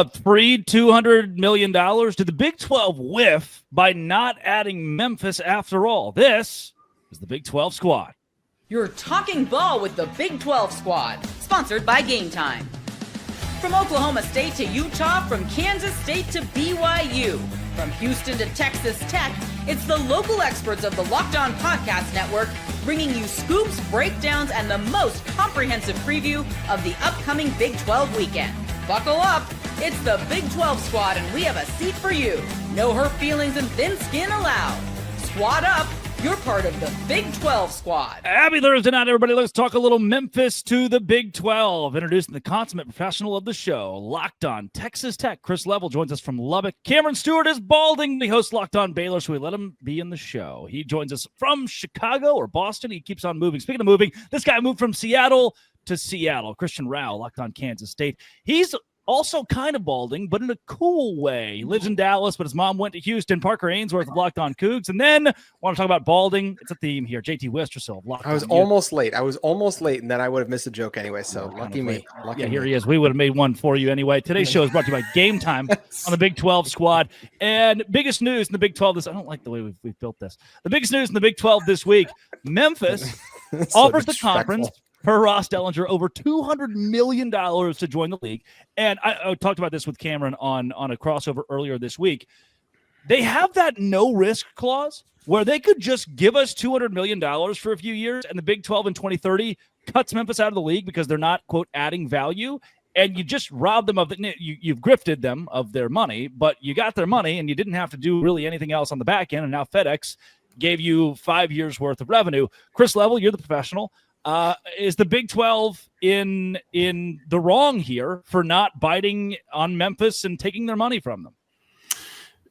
free $200 million? Did the Big 12 whiff by not adding Memphis after all? This is the Big 12 squad. You're talking ball with the Big 12 squad, sponsored by Game Time. From Oklahoma State to Utah, from Kansas State to BYU, from Houston to Texas Tech, it's the local experts of the Locked On Podcast Network bringing you scoops, breakdowns, and the most comprehensive preview of the upcoming Big 12 weekend. Buckle up, it's the Big 12 squad, and we have a seat for you. No hurt feelings and thin skin allowed. Squad up. You're part of the Big 12 squad. Happy Thursday night, everybody. Let's talk a little Memphis to the Big 12. Introducing the consummate professional of the show, Locked On Texas Tech. Chris Level joins us from Lubbock. Cameron Stewart is balding. He hosts Locked On Baylor, so we let him be in the show. He joins us from Chicago or Boston. He keeps on moving. Speaking of moving, this guy moved from Seattle to Seattle. Christian Rao, Locked On Kansas State. He's also kind of balding, but in a cool way. He lives in Dallas, but his mom went to Houston. Parker Ainsworth of Locked On Cougs. And then want to talk about balding. It's a theme here. JT Westersill of Locked On. I was almost late, and then I would have missed a joke anyway, so lucky me. Yeah, here he is. We would have made one for you anyway. Today's show is brought to you by Game Time on the Big 12 squad. And biggest news in the Big 12 I don't like the way we've built this. The biggest news in the Big 12 this week, Memphis offers the conference per Ross Dellinger over $200 million to join the league. And I talked about this with Cameron on a crossover earlier this week. They have that no-risk clause where they could just give us $200 million for a few years, and the Big 12 in 2030 cuts Memphis out of the league because they're not, quote, adding value. And you just robbed them of it. You've grifted them of their money, but you got their money, and you didn't have to do really anything else on the back end. And now FedEx gave you 5 years' worth of revenue. Chris Level, you're the professional. Is the Big 12 in the wrong here for not biting on Memphis and taking their money from them?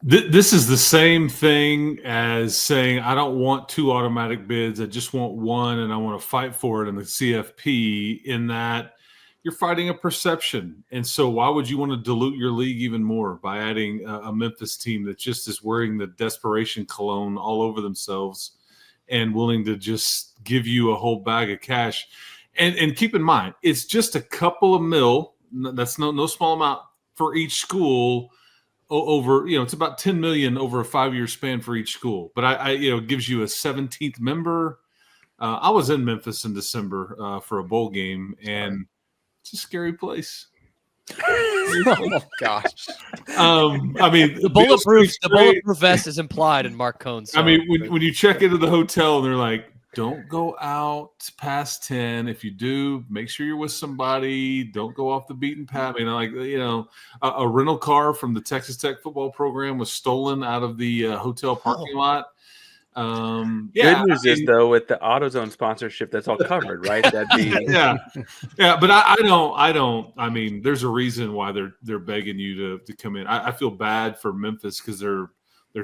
This is the same thing as saying, I don't want 2 automatic bids. I just want one, and I want to fight for it in the CFP, in that you're fighting a perception. And so why would you want to dilute your league even more by adding a Memphis team that just is wearing the desperation cologne all over themselves and willing to just give you a whole bag of cash? And keep in mind, it's just a couple of mil. That's no small amount for each school over, it's about 10 million over a 5-year span for each school. But it gives you a 17th member. I was in Memphis in December for a bowl game, and it's a scary place. Oh gosh. The bulletproof vest is implied in Mark Cohn's song. When you check into the hotel and they're like, don't go out past 10. If you do, make sure you're with somebody. Don't go off the beaten path. A rental car from the Texas Tech football program was stolen out of the hotel parking lot. Good news is, though, with the AutoZone sponsorship, that's all covered, right? That'd be but I don't. There's a reason why they're begging you to come in. I feel bad for Memphis because they're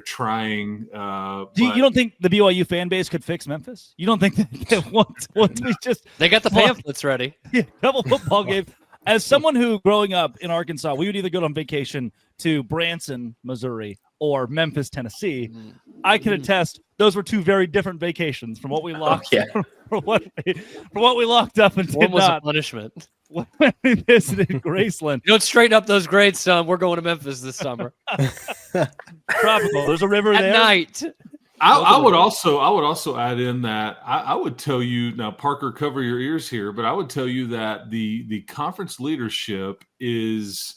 trying. You don't think the BYU fan base could fix Memphis? You don't think that once we just they got the pamphlets ready? Yeah, couple football games. As someone who, growing up in Arkansas, we would either go on vacation to Branson, Missouri, or Memphis, Tennessee. I can attest those were 2 very different vacations from what we locked from what we locked up and One did was not. a punishment. When we visited Graceland. You don't straighten up those grades, son. We're going to Memphis this summer. Tropical. There's a river At there. night. I would also add in that I would tell you now, Parker, cover your ears here, but I would tell you that the conference leadership is,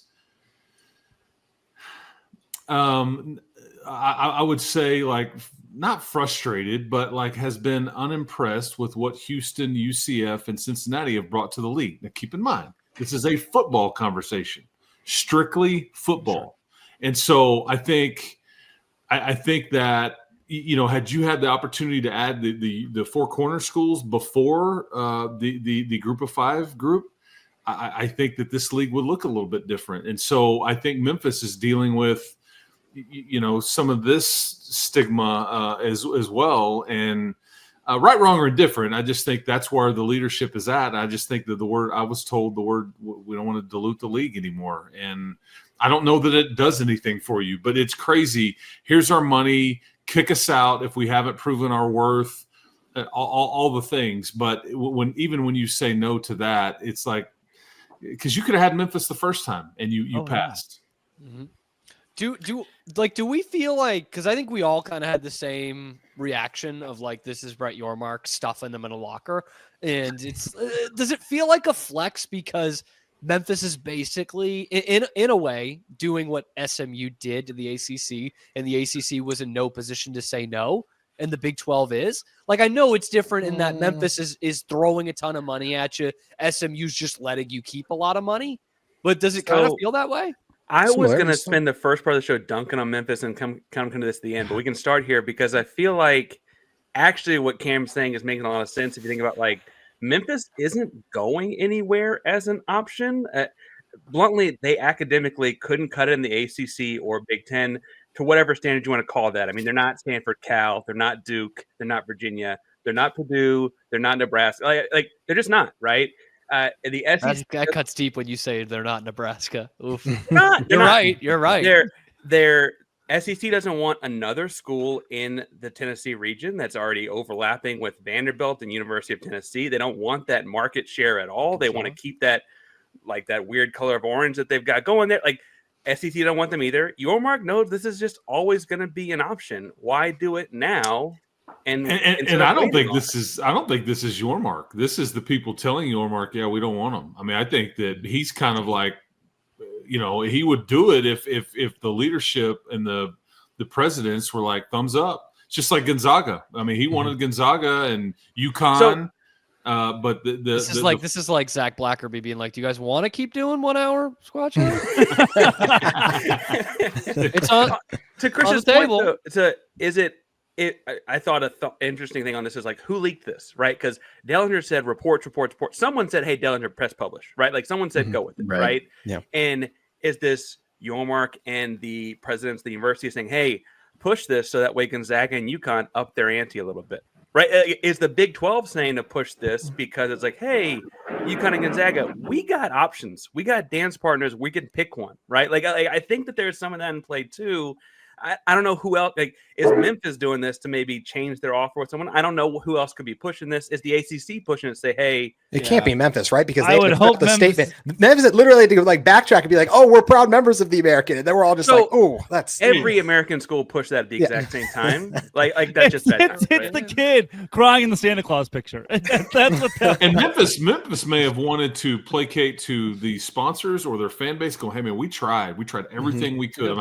I would say, like, not frustrated, but like has been unimpressed with what Houston, UCF, and Cincinnati have brought to the league. Now, keep in mind, this is a football conversation, strictly football, and so I think that. Had you had the opportunity to add the 4 corner schools before the group of 5 group, I think that this league would look a little bit different. And so I think Memphis is dealing with, some of this stigma as well. And right, wrong, or indifferent, I just think that's where the leadership is at. I just think that I was told we don't want to dilute the league anymore. And I don't know that it does anything for you, but it's crazy. Here's our money. Kick us out if we haven't proven our worth, all the things. But when you say no to that, it's like because you could have had Memphis the first time and you passed. Yeah. Mm-hmm. Do we feel like, because I think we all kind of had the same reaction of like, this is Brett Yormark stuffing them in a locker, and it's does it feel like a flex because Memphis is basically in a way doing what SMU did to the ACC, and the ACC was in no position to say no, and the Big 12 is? Like, I know it's different in that Memphis is throwing a ton of money at you, SMU's just letting you keep a lot of money, but does it kind of feel that way? I was going to spend the first part of the show dunking on Memphis and come to this at the end, but we can start here because I feel like actually what Cam's saying is making a lot of sense if you think about, like, Memphis isn't going anywhere as an option. Bluntly, they academically couldn't cut it in the ACC or Big Ten to whatever standard you want to call that. I mean, they're not Stanford, Cal, they're not Duke, they're not Virginia, they're not Purdue, they're not Nebraska. Like they're just not, right? The SEC that cuts deep when you say they're not Nebraska. Oof. You're right. Their SEC doesn't want another school in the Tennessee region that's already overlapping with Vanderbilt and University of Tennessee. They don't want that market share at all. They want to keep that, like, that weird color of orange that they've got going there. Like, SEC don't want them either. Yormark knows this is just always going to be an option. Why do it now? And I don't think this is Yormark. This is the people telling Yormark, yeah, we don't want him. I mean, I think that he's kind of like, he would do it if the leadership and the presidents were like thumbs up, just like Gonzaga. I mean, he wanted Gonzaga and UConn. But this is like Zach Blackerby being like, "Do you guys want to keep doing 1 hour squat show?" It's on to Chris's point, though. I thought interesting thing on this is like, who leaked this, right? Because Dellinger said reports. Someone said, "Hey, Dellinger, press publish," right? Like someone said, "Go with it," right? Yeah. And is this Yormark and the presidents of the university saying, "Hey, push this so that way Gonzaga and UConn up their ante a little bit," right? Is the Big 12 saying to push this because it's like, "Hey, UConn and Gonzaga, we got options, we got dance partners, we can pick one," right? Like I think that there's some of that in play too. I don't know who else. Like, is Memphis doing this to maybe change their offer with someone? I don't know who else could be pushing this. Is the ACC pushing it to say, "Hey"? It can't be Memphis, right? Because they would hope the statement. Memphis literally to like backtrack and be like, "Oh, we're proud members of the American," and then we're all just like, "Oh, that's every American school pushed that at the exact same time." Like that's just it's the kid crying in the Santa Claus picture. That's what. And Memphis may have wanted to placate to the sponsors or their fan base, going, "Hey man, we tried everything we could."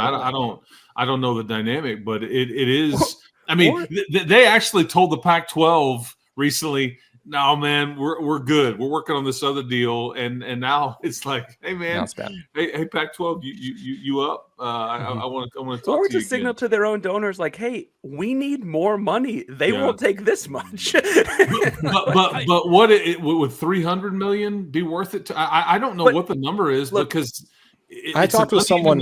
I don't know the dynamic, but it is. I mean, they actually told the Pac-12 recently, "No, man, we're good. We're working on this other deal," and now it's like, "Hey, man, hey, Pac-12, you up? I want to talk to you." Or to signal to their own donors, like, "Hey, we need more money. They won't take this much." but what would $300 million be worth it? I don't know what the number is, because I talked with someone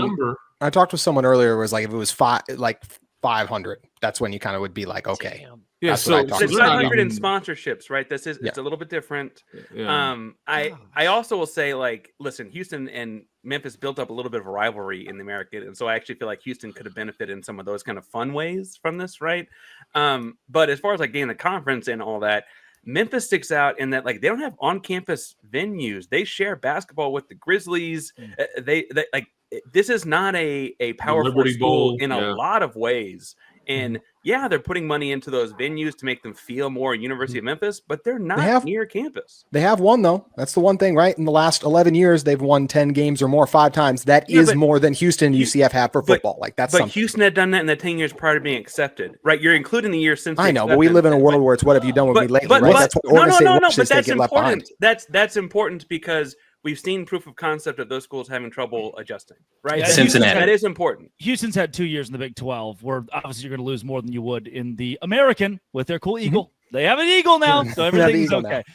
earlier. Was like, if it was 500, that's when you kind of would be like, okay. Damn. Yeah, it's 500 in sponsorships, right? It's a little bit different. Yeah. I also will say, like, listen, Houston and Memphis built up a little bit of a rivalry in the American, and so I actually feel like Houston could have benefited in some of those kind of fun ways from this, right? But as far as like getting the conference and all that, Memphis sticks out in that, like, they don't have on-campus venues. They share basketball with the Grizzlies. They like, this is not a powerful school in a lot of ways. And they're putting money into those venues to make them feel more University of Memphis, but they're not near campus. They have won, though. That's the one thing, right? In the last 11 years, they've won 10 games or more 5 times. That is more than Houston and UCF have for football. But Houston had done that in the 10 years prior to being accepted, right? You're including the years since. I know, but we live in a world where it's what have you done with me lately, right? That's what Oregon State but that's important. That's important because we've seen proof of concept of those schools having trouble adjusting, right? Cincinnati. That is important. Houston's had 2 years in the Big 12 where obviously you're going to lose more than you would in the American with their cool eagle. They have an eagle now, so everything's okay.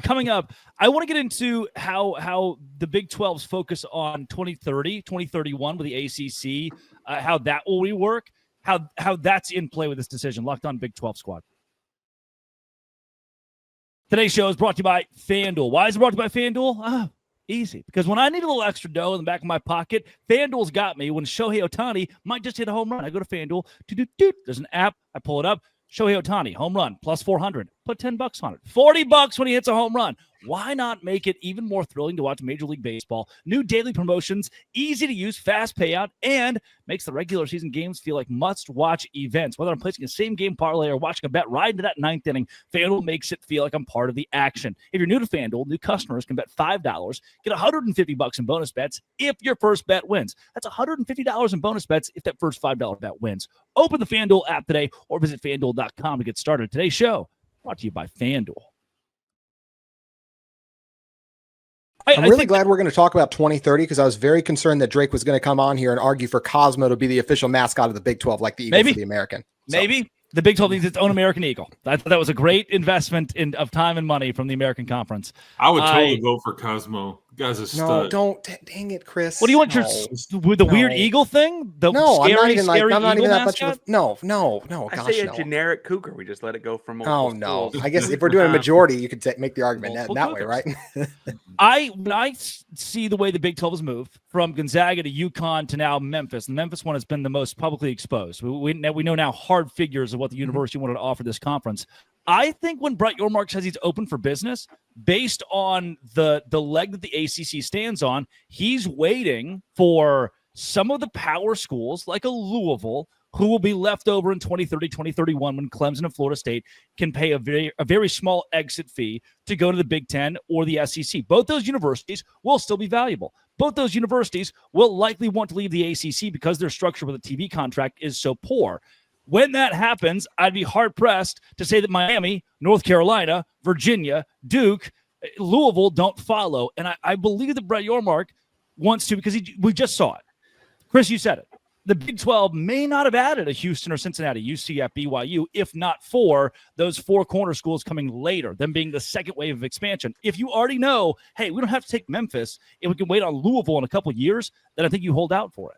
Coming up, I want to get into how the Big 12's focus on 2030, 2031 with the ACC, how that will rework, how that's in play with this decision. Locked on Big 12 Squad. Today's show is brought to you by FanDuel. Why is it brought to you by FanDuel? Easy. Because when I need a little extra dough in the back of my pocket, FanDuel's got me when Shohei Ohtani might just hit a home run. I go to FanDuel. There's an app. I pull it up. Shohei Ohtani, home run, plus 400. Put $10 on it. $40 when he hits a home run. Why not make it even more thrilling to watch Major League Baseball? New daily promotions, easy to use, fast payout, and makes the regular season games feel like must-watch events. Whether I'm placing a same-game parlay or watching a bet right into that ninth inning, FanDuel makes it feel like I'm part of the action. If you're new to FanDuel, new customers can bet $5, get $150 in bonus bets if your first bet wins. That's $150 in bonus bets if that first $5 bet wins. Open the FanDuel app today or visit FanDuel.com to get started. Today's show brought to you by FanDuel. I'm really glad we're going to talk about 2030 because I was very concerned that Drake was going to come on here and argue for Cosmo to be the official mascot of the Big 12, like the Eagle for the American. Maybe. The Big 12 needs its own American Eagle. I thought that was a great investment of time and money from the American Conference. I would totally go for Cosmo. The guy's a stud. No, don't. Dang it, Chris. What do you want with the weird eagle thing? The I'm not even that much mascot? of a, no. I Gosh, say a no. generic cougar. We just let it go from. Oh no! I guess if we're doing a majority, you could make the argument that way, right? When I see the way the Big 12 has moved from Gonzaga to UConn to now Memphis, the Memphis one has been the most publicly exposed. We know now hard figures of what the university wanted to offer this conference. I think when Brett Yormark says he's open for business, based on the leg that the ACC stands on, he's waiting for some of the power schools like a Louisville, who will be left over in 2030, 2031 when Clemson and Florida State can pay a very small exit fee to go to the Big Ten or the SEC. Both those universities will still be valuable. Both those universities will likely want to leave the ACC because their structure with a TV contract is so poor. When that happens, I'd be hard-pressed to say that Miami, North Carolina, Virginia, Duke, Louisville don't follow. And I believe that Brett Yormark wants to because we just saw it. Chris, you said it. The Big 12 may not have added a Houston or Cincinnati, UCF, BYU, if not for those four corner schools coming later, them being the second wave of expansion. If you already know, hey, we don't have to take Memphis, if we can wait on Louisville in a couple of years, then I think you hold out for it.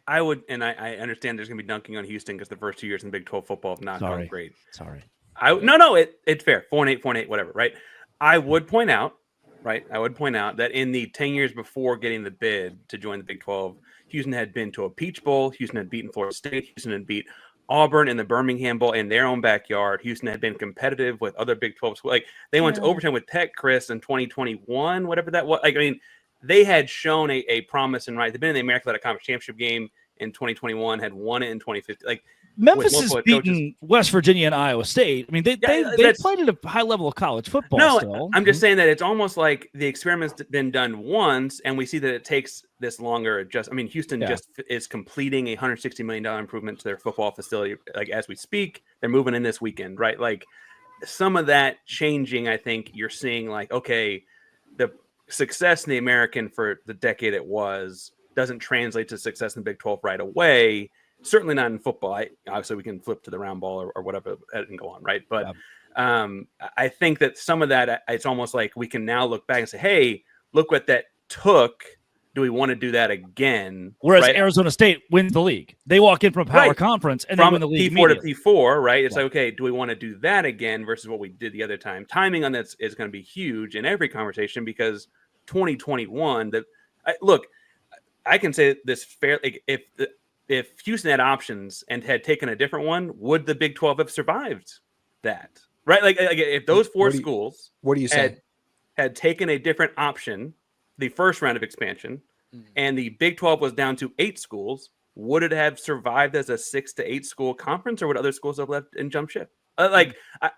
I would, and I understand there's going to be dunking on Houston because the first 2 years in Big 12 football have not gone great. Sorry. It's fair. 4-8, whatever, right? I would point out that in the 10 years before getting the bid to join the Big 12, Houston had been to a Peach Bowl. Houston had beaten Florida State. Houston had beat Auburn in the Birmingham Bowl in their own backyard. Houston had been competitive with other Big 12 schools. Like they went to overtime with Tech, Chris, in 2021, whatever that was. Like, I mean, they had shown a promise and right. They've been in the American Athletic Conference Championship game in 2021, had won it in 2015. Like Memphis has beaten West Virginia and Iowa State. I mean, they played at a high level of college football. No, still. I'm just saying that it's almost like the experiment's been done once, and we see that it takes this longer. Houston just is completing a $160 million improvement to their football facility, like as we speak. They're moving in this weekend, right? Like some of that changing. I think you're seeing like, okay, the success in the American for the decade it was doesn't translate to success in the Big 12 right away. Certainly not in football. Obviously, we can flip to the round ball or whatever and go on, right? But I think that some of that, it's almost like we can now look back and say, hey, look what that took. Do we want to do that again? Whereas Arizona State wins the league. They walk in from a power conference and they win the league P4 to P4, right? It's like, okay, do we want to do that again versus what we did the other time? Timing on that is going to be huge in every conversation because 2021, look, I can say this fairly. If Houston had options and had taken a different one, would the Big 12 have survived that? Right? Like if those four schools had taken a different option, the first round of expansion, and the Big 12 was down to 8 schools, would it have survived as a 6 to 8 school conference, or would other schools have left and jump ship? I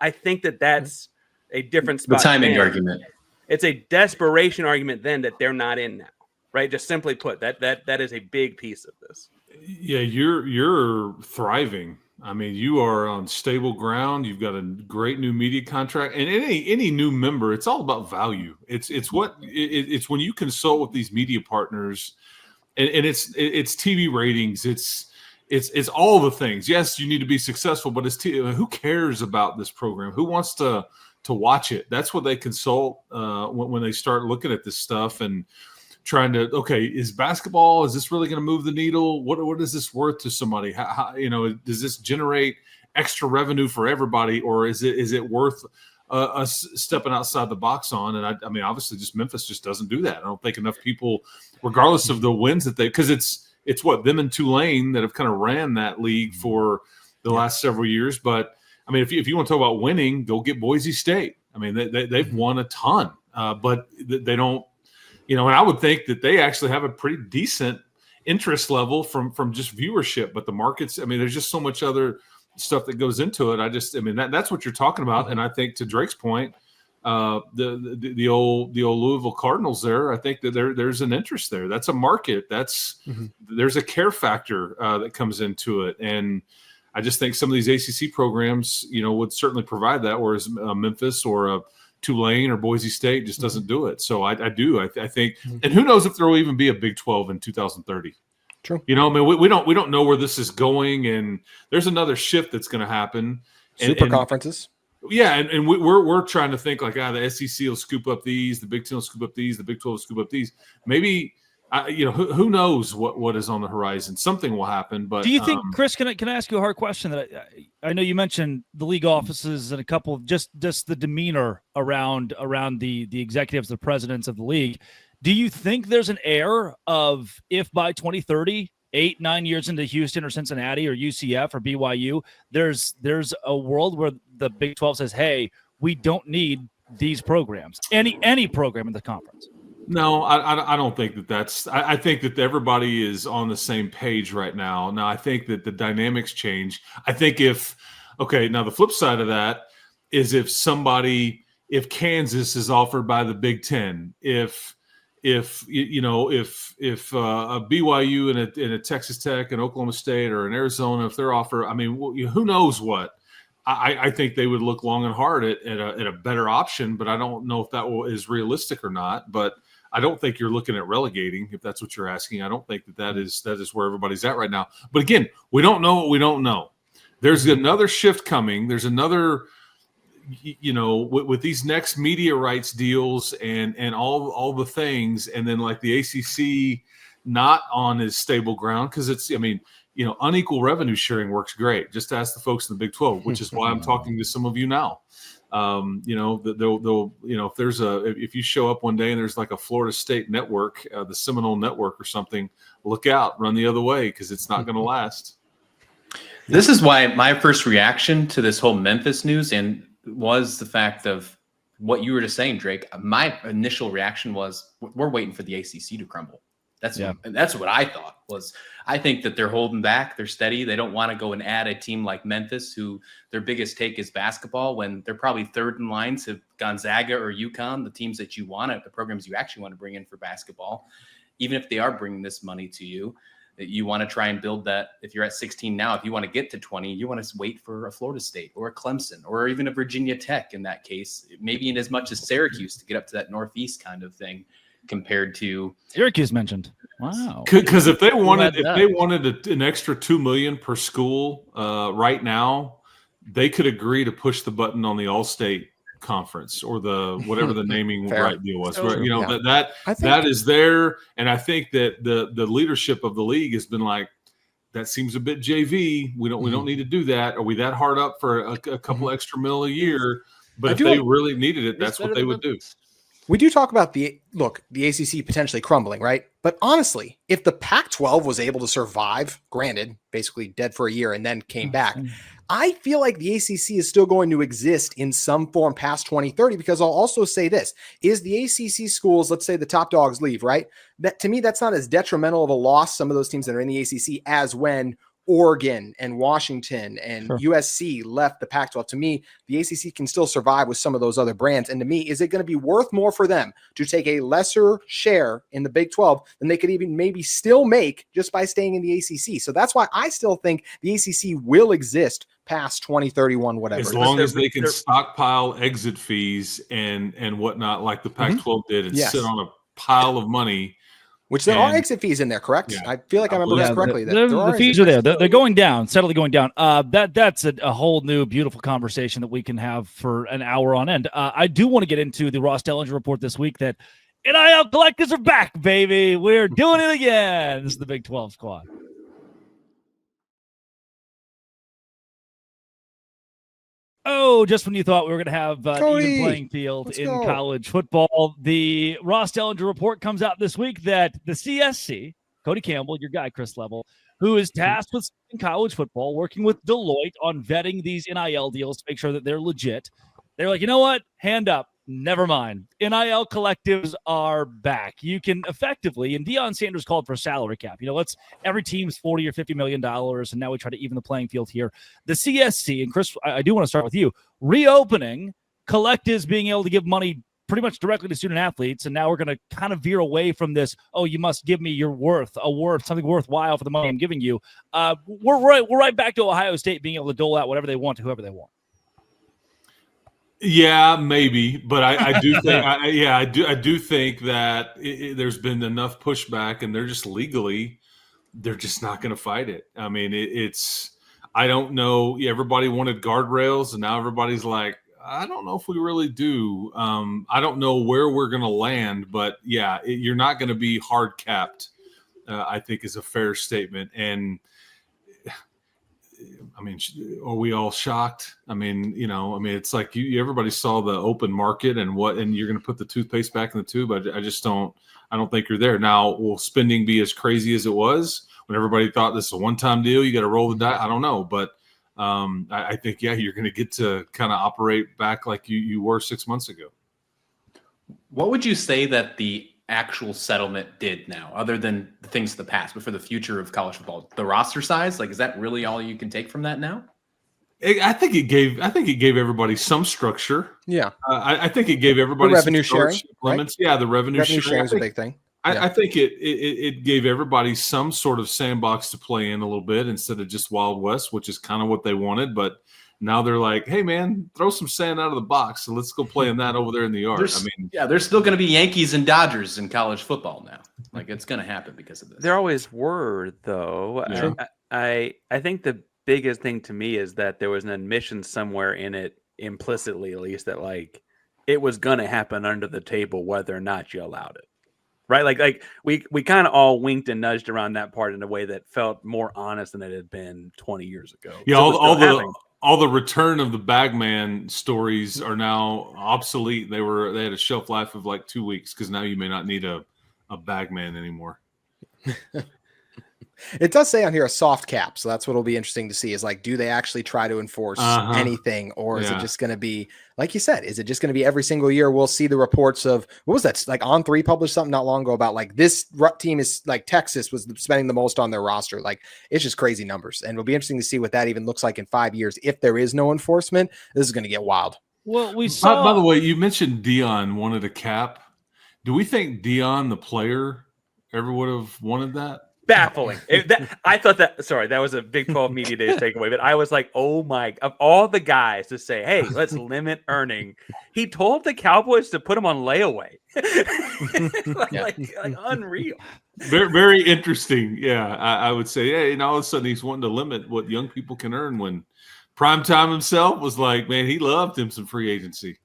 think that's a different spot. The timing argument. It's a desperation argument then that they're not in now, right? Just simply put, that is a big piece of this. Yeah, you're thriving. I mean, you are on stable ground. You've got a great new media contract, and any new member, it's all about value. It's when you consult with these media partners, and it's TV ratings. It's all the things. Yes, you need to be successful, but who cares about this program? Who wants to watch it? That's what they consult when they start looking at this stuff and trying to, okay, is this really going to move the needle? What is this worth to somebody? How, does this generate extra revenue for everybody, or is it worth us stepping outside the box on? And I mean, obviously, just Memphis just doesn't do that. I don't think enough people, regardless of the wins that because it's what them and Tulane that have kind of ran that league for the last several years. But I mean, if you want to talk about winning, go get Boise State. I mean, they've won a ton, but they don't, and I would think that they actually have a pretty decent interest level from just viewership. But the markets, I mean, there's just so much other stuff that goes into it. That's what you're talking about. And I think to Drake's point, the old Louisville Cardinals there, I think that there's an interest there. That's a market. There's a care factor that comes into it. And I just think some of these ACC programs, would certainly provide that, whereas Memphis or a Tulane or Boise State just doesn't do it. So I think, and who knows if there will even be a Big 12 in 2030. True. We don't know where this is going, and there's another shift that's going to happen. Super conferences. Yeah, and we're trying to think like, the SEC will scoop up these, the Big 10 will scoop up these, the Big 12 will scoop up these. Maybe. Who knows what is on the horizon? Something will happen. But do you think, Chris? Can I ask you a hard question? That I know you mentioned the league offices and a couple of just the demeanor around the executives, the presidents of the league. Do you think there's an air of, if by 2030, 8-9 years into Houston or Cincinnati or UCF or BYU, there's a world where the Big 12 says, "Hey, we don't need these programs, any program in the conference"? No, I don't think that's. I think that everybody is on the same page right now. Now, I think that the dynamics change. I think now the flip side of that is if Kansas is offered by the Big Ten, if a BYU and a Texas Tech and Oklahoma State or an Arizona, if they're offered, I mean, who knows what. I think they would look long and hard at a better option, but I don't know if that is realistic or not. But I don't think you're looking at relegating, if that's what you're asking. I don't think that is where everybody's at right now. But again, we don't know what we don't know. There's another shift coming. There's another, with these next media rights deals and all the things, and then like the ACC not on as stable ground because it's, unequal revenue sharing works great. Just ask the folks in the Big 12, which is why I'm talking to some of you now. If you show up one day and there's like a Florida State network, the Seminole Network or something, look out, run the other way because it's not going to last. This is why my first reaction to this whole Memphis news was the fact of what you were just saying, Drake. My initial reaction was, we're waiting for the ACC to crumble. That's what I thought was. I think that they're holding back. They're steady. They don't want to go and add a team like Memphis, who their biggest take is basketball, when they're probably third in line to Gonzaga or UConn, the teams that you want, the programs you actually want to bring in for basketball. Even if they are bringing this money to you, that you want to try and build that. If you're at 16 now, if you want to get to 20, you want to wait for a Florida State or a Clemson or even a Virginia Tech in that case, maybe in as much as Syracuse to get up to that Northeast kind of thing. Compared to Syracuse mentioned. Wow. Because if they wanted an extra $2 million per school right now, they could agree to push the button on the All-State Conference or the whatever the naming right deal was. Right? That is there, and I think that the leadership of the league has been like, that seems a bit JV. We don't need to do that. Are we that hard up for a couple extra mil a year? But if they really needed it, that's what they would do. We do talk about the ACC potentially crumbling, right? But honestly, if the Pac-12 was able to survive, granted, basically dead for a year and then came back, I feel like the ACC is still going to exist in some form past 2030, because I'll also say this, is the ACC schools, let's say the top dogs leave, right? That to me, that's not as detrimental of a loss, some of those teams that are in the ACC, as when Oregon and Washington and USC left the Pac-12. To me, the ACC can still survive with some of those other brands. And to me, is it going to be worth more for them to take a lesser share in the Big 12 than they could even maybe still make just by staying in the ACC? So that's why I still think the ACC will exist past 2031, whatever. As long as they can stockpile exit fees and whatnot, like the Pac-12 did, and sit on a pile of money. Which there are exit fees in there, correct? Yeah. I feel like I remember this correctly. The fees are there. They're going down, steadily going down. That's a whole new beautiful conversation that we can have for an hour on end. I do want to get into the Ross Dellinger report this week that NIL collectors are back, baby. We're doing it again. This is the Big 12 squad. Oh, just when you thought we were going to have an even playing field in college football, the Ross Dellinger report comes out this week that the CSC, Cody Campbell, your guy, Chris Level, who is tasked with college football, working with Deloitte on vetting these NIL deals to make sure that they're legit, They're like, you know what? Hand up. Never mind. NIL collectives are back. You can effectively, and Deion Sanders called for a salary cap. Every team's $40 or $50 million, and now we try to even the playing field here. The CSC, and Chris, I do want to start with you, reopening collectives being able to give money pretty much directly to student athletes, and now we're going to kind of veer away from this, oh, you must give me your worth, something worthwhile for the money I'm giving you. We're right back to Ohio State being able to dole out whatever they want to whoever they want. Yeah, maybe, but I do think, I do think that there's been enough pushback, and they're just legally, they're just not going to fight it. I mean, I don't know. Everybody wanted guardrails, and now everybody's like, I don't know if we really do. I don't know where we're going to land, but yeah, you're not going to be hard capped. I think is a fair statement, and. I mean, are we all shocked? I mean, it's like everybody saw the open market and you're going to put the toothpaste back in the tube. I don't think you're there. Now, will spending be as crazy as it was when everybody thought this is a one-time deal? You got to roll the dice. I don't know. But I think, you're going to get to kind of operate back like you were 6 months ago. What would you say that the actual settlement did now, other than the things of the past, but for the future of college football? The roster size, is that really all you can take from that now? I think it gave everybody some structure. Yeah. I think it gave everybody the revenue sharing limits. Right? Yeah, the revenue sharing is a big thing. I think it gave everybody some sort of sandbox to play in a little bit instead of just Wild West, which is kind of what they wanted. But now they're like, hey, man, throw some sand out of the box. So let's go play in that over there in the yard. There's still going to be Yankees and Dodgers in college football now. It's going to happen because of this. There always were, though. Yeah. I think the biggest thing to me is that there was an admission somewhere in it, implicitly at least, that it was going to happen under the table whether or not you allowed it. Right? Like we kind of all winked and nudged around that part in a way that felt more honest than it had been 20 years ago. Yeah, all the return of the bagman stories are now obsolete. They had a shelf life of 2 weeks because now you may not need a bagman anymore. It does say on here a soft cap, so that's what will be interesting to see is do they actually try to enforce anything, or is it just going to be, like you said, is it just going to be every single year we'll see the reports of, what was that, On3 published something not long ago about this team is Texas was spending the most on their roster. It's just crazy numbers, and it'll be interesting to see what that even looks like in 5 years. If there is no enforcement, this is going to get wild. Well, we saw. By the way, you mentioned Deion wanted a cap. Do we think Deion, the player, ever would have wanted that? Baffling. I thought that was a Big 12 Media Days takeaway, but I was like, oh my, of all the guys to say, hey, let's limit earning, he told the Cowboys to put him on layaway. like unreal. Very, very interesting. Yeah, I would say, hey, and all of a sudden he's wanting to limit what young people can earn when Primetime himself was like, man, he loved him some free agency.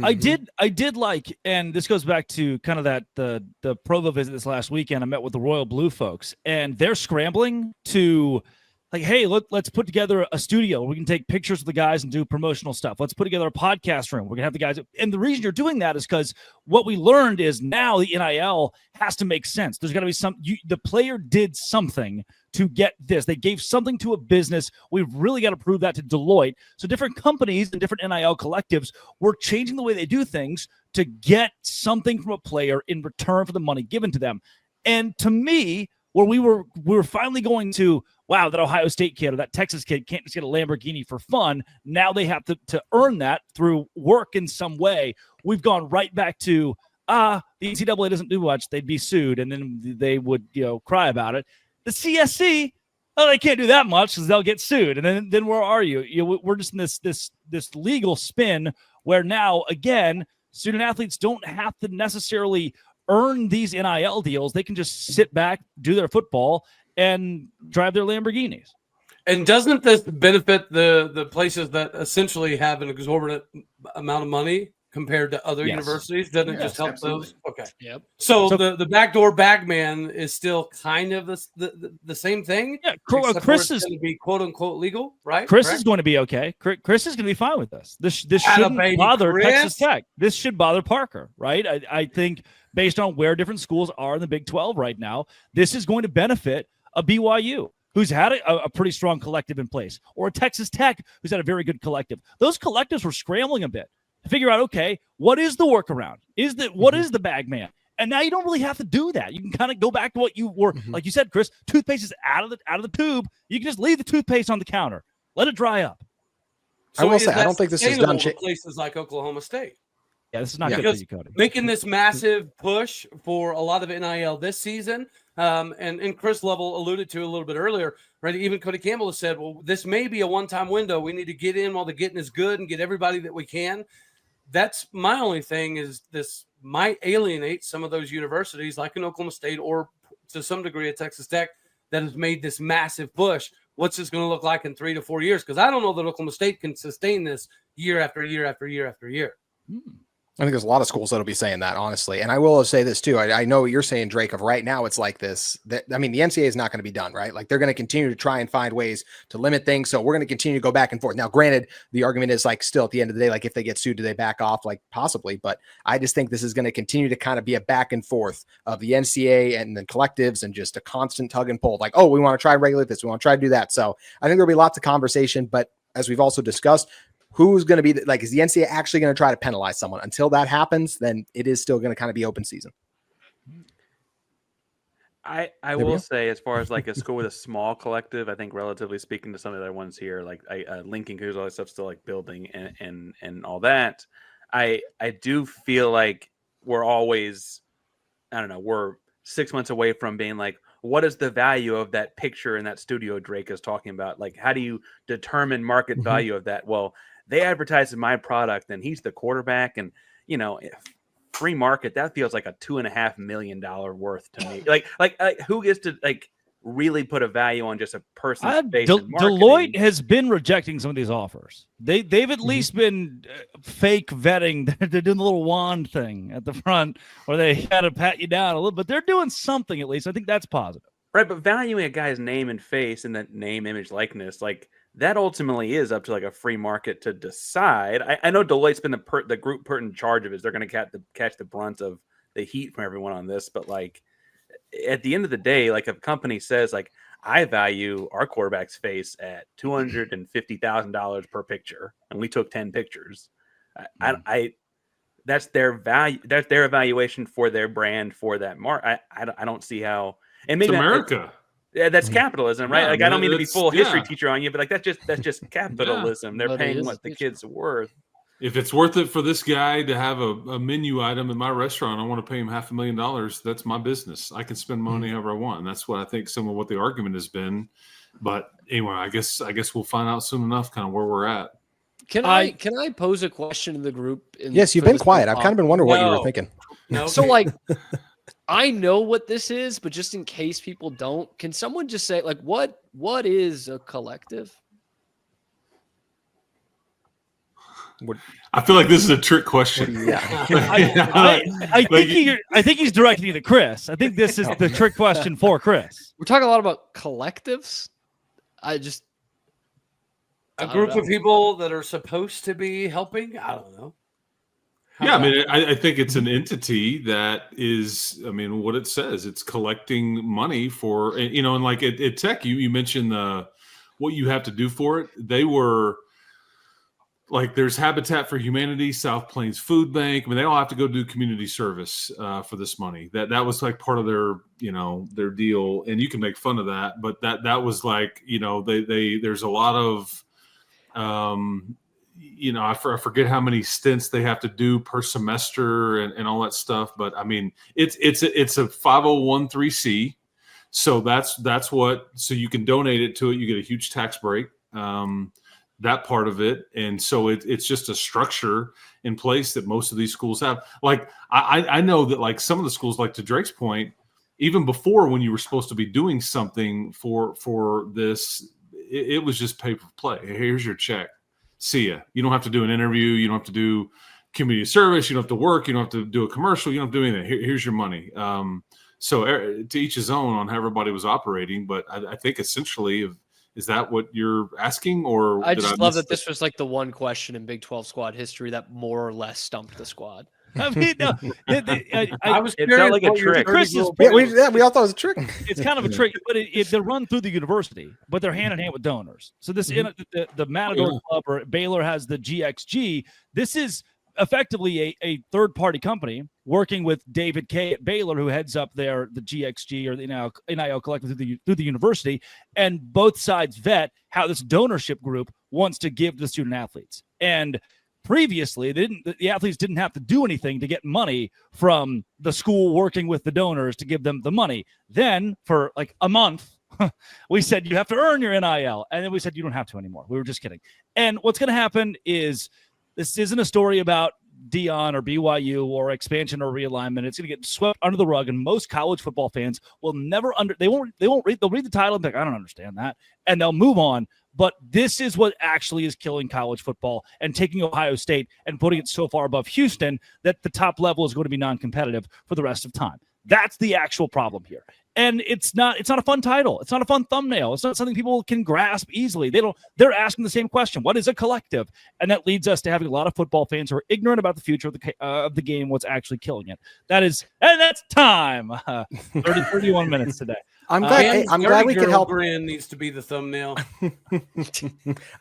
I did like, and this goes back to kind of that the Provo visit this last weekend. I met with the Royal Blue folks, and they're scrambling to hey, let's put together a studio where we can take pictures of the guys and do promotional stuff. Let's put together a podcast room. We're gonna have the guys, and the reason you're doing that is because what we learned is now the NIL has to make sense. There's got to be the player did something to get this. They gave something to a business. We've really got to prove that to Deloitte. So different companies and different NIL collectives were changing the way they do things to get something from a player in return for the money given to them. And to me, where we were finally going to, wow, that Ohio State kid or that Texas kid can't just get a Lamborghini for fun. Now they have to earn that through work in some way. We've gone right back to, the NCAA doesn't do much. They'd be sued, and then they would, cry about it. The CSC, they can't do that much because they'll get sued. And then where are you? We're just in this legal spin where now, again, student athletes don't have to necessarily earn these NIL deals. They can just sit back, do their football, and drive their Lamborghinis. And doesn't this benefit the places that essentially have an exorbitant amount of money compared to other universities? Doesn't it just help those? Okay. Yep. So the backdoor bagman is still kind of the same thing. Yeah. Chris is going to be quote unquote legal, right? Chris is going to be okay. Chris is going to be fine with this. This shouldn't bother Texas Tech. This should bother Parker, right? I think based on where different schools are in the Big 12 right now, this is going to benefit a BYU who's had a pretty strong collective in place, or a Texas Tech who's had a very good collective. Those collectives were scrambling a bit. to figure out, okay, what is the workaround? What is the bag man? And now you don't really have to do that. You can kind of go back to what you were, like you said, Chris. Toothpaste is out of the tube. You can just leave the toothpaste on the counter, let it dry up. I will say, I don't think this is done. Places like Oklahoma State. Yeah, this is not good for you, Cody. Making this massive push for a lot of NIL this season, and Chris Lovell alluded to a little bit earlier, right? Even Cody Campbell has said, well, this may be a one-time window. We need to get in while the getting is good and get everybody that we can. That's my only thing is this might alienate some of those universities like in Oklahoma State or to some degree at Texas Tech that has made this massive push. What's this going to look like in 3 to 4 years? Because I don't know that Oklahoma State can sustain this year after year after year after year. I think there's a lot of schools that'll be saying that, honestly. And I will say this too. I know what you're saying, Drake, of right now it's like this. The NCAA is not going to be done, right? Like they're going to continue to try and find ways to limit things. So we're going to continue to go back and forth. Now, granted, the argument is like still at the end of the day, like if they get sued, do they back off? Like possibly. But I just think this is going to continue to kind of be a back and forth of the NCAA and the collectives and just a constant tug and pull. Like, oh, we want to try and regulate this. We want to try to do that. So I think there'll be lots of conversation. But as we've also discussed, who's going to be is the NCAA actually going to try to penalize someone? Until that happens, then it is still going to kind of be open season. I will say, as far as like a school with a small collective, I think relatively speaking to some of the other ones here, like Lincoln Cougars, all that stuff still like building and all that. I do feel like we're always, I don't know, we're 6 months away from being like, what is the value of that picture in that studio Drake is talking about? Like, how do you determine market value of that? Well, they advertise my product and he's the quarterback and, free market, that feels like a $2.5 million worth to me. Like who gets to like really put a value on just a person's face? Deloitte has been rejecting some of these offers. They've at least been fake vetting. They're doing the little wand thing at the front where they had to pat you down a little, but they're doing something at least. I think that's positive. Right, but valuing a guy's name and face and that name, image, likeness, like that ultimately is up to like a free market to decide. I know Deloitte's been the group put in charge of it. They're going to catch the brunt of the heat from everyone on this. But like at the end of the day, like if a company says like I value our quarterback's face at $250,000 per picture, and we took 10 pictures, I that's their value. That's their evaluation for their brand for that mark. I don't see how. And maybe it's America. That's capitalism, right? Yeah, like I don't mean to be full history teacher on you, but like that's just capitalism. They're paying what the kid's worth. If it's worth it for this guy to have a menu item in my restaurant, I want to pay him $500,000. That's my business. I can spend money however I want. And that's what I think some of what the argument has been. But anyway, I guess we'll find out soon enough kind of where we're at. Can I pose a question to the group? Yes, you've been quiet. I've kind of been wondering what you were thinking. No. So like I know what this is, but just in case people don't, can someone just say like what is a collective? I feel like this is a trick question. I think he's directing you to Chris. I think this is the trick question for Chris. We're talking a lot about collectives. A group of people that are supposed to be helping. I don't know. I think it's an entity that is, what it says, it's collecting money for, and like at Tech, you mentioned what you have to do for it. They were like, there's Habitat for Humanity, South Plains Food Bank. they all have to go do community service for this money. That was like part of their deal. And you can make fun of that, but that was like, there's a lot of, I forget how many stints they have to do per semester and all that stuff. But it's a 501(c)(3), so that's what. So you can donate it to it. You get a huge tax break. That part of it, and so it's just a structure in place that most of these schools have. Like I know that like some of the schools, like to Drake's point, even before when you were supposed to be doing something for this, it was just pay for play. Here's your check. See ya. You don't have to do an interview. You don't have to do community service. You don't have to work. You don't have to do a commercial. You don't have to do anything. Here's your money. So to each his own on how everybody was operating. But I think essentially, is that what you're asking? Or I just love that this was like the one question in Big 12 squad history that more or less stumped the squad. I was curious. It felt like a trick. We all thought it was a trick. It's kind of a trick, but they're run through the university, but they're hand in hand with donors. So this the Matador Club or Baylor has the GXG. This is effectively a third-party company working with David Kay at Baylor, who heads up the GXG or the NIL collective through the university, and both sides vet how this donorship group wants to give to the student athletes. And previously, the athletes didn't have to do anything to get money from the school working with the donors to give them the money. Then for like a month, we said you have to earn your NIL, and then we said you don't have to anymore. We were just kidding. And what's going to happen is this isn't a story about Dion or BYU or expansion or realignment. It's going to get swept under the rug, and most college football fans will never they'll read the title and be like, I don't understand that, and they'll move on. But this is what actually is killing college football and taking Ohio State and putting it so far above Houston that the top level is going to be non-competitive for the rest of time. That's the actual problem here. And it's not a fun title. It's not a fun thumbnail. It's not something people can grasp easily. They're asking the same question. What is a collective? And that leads us to having a lot of football fans who are ignorant about the future of the game, what's actually killing it. That's time. 31 minutes today. I'm glad we could help. Brand needs to be the thumbnail.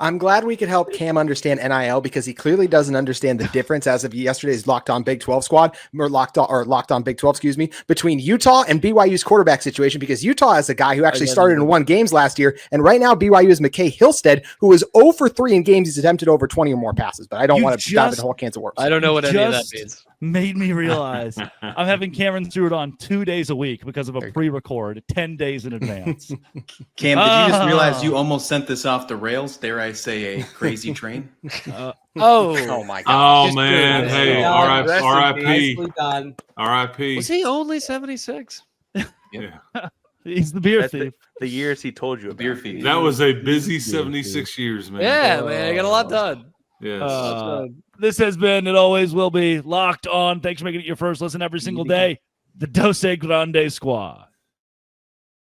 I'm glad we could help Cam understand NIL because he clearly doesn't understand the difference as of yesterday's Locked On Big 12 squad or Locked On Big 12, between Utah and BYU's quarterback situation, because Utah has a guy who actually started and won games last year, and right now BYU is McKay Hillstead, who is 0 for 3 in games he's attempted over 20 or more passes. But I don't want to dive into the whole cans of worms. I don't know what any of that means. Made me realize I'm having Cameron Stewart on 2 days a week because of a pre-record 10 days in advance. Cam, did you just realize you almost sent this off the rails? Dare I say a crazy train? Oh my God. Oh man. Hey, R.I.P. Done. R.I.P. Was he only 76? Yeah. He's the beer That's thief. the years he told you about. Beer feed. That was a busy 76 years, man. Yeah, man. I got a lot done. Yes. This has been, it always will be, Locked On. Thanks for making it your first listen every single day. The Dose Grande Squad.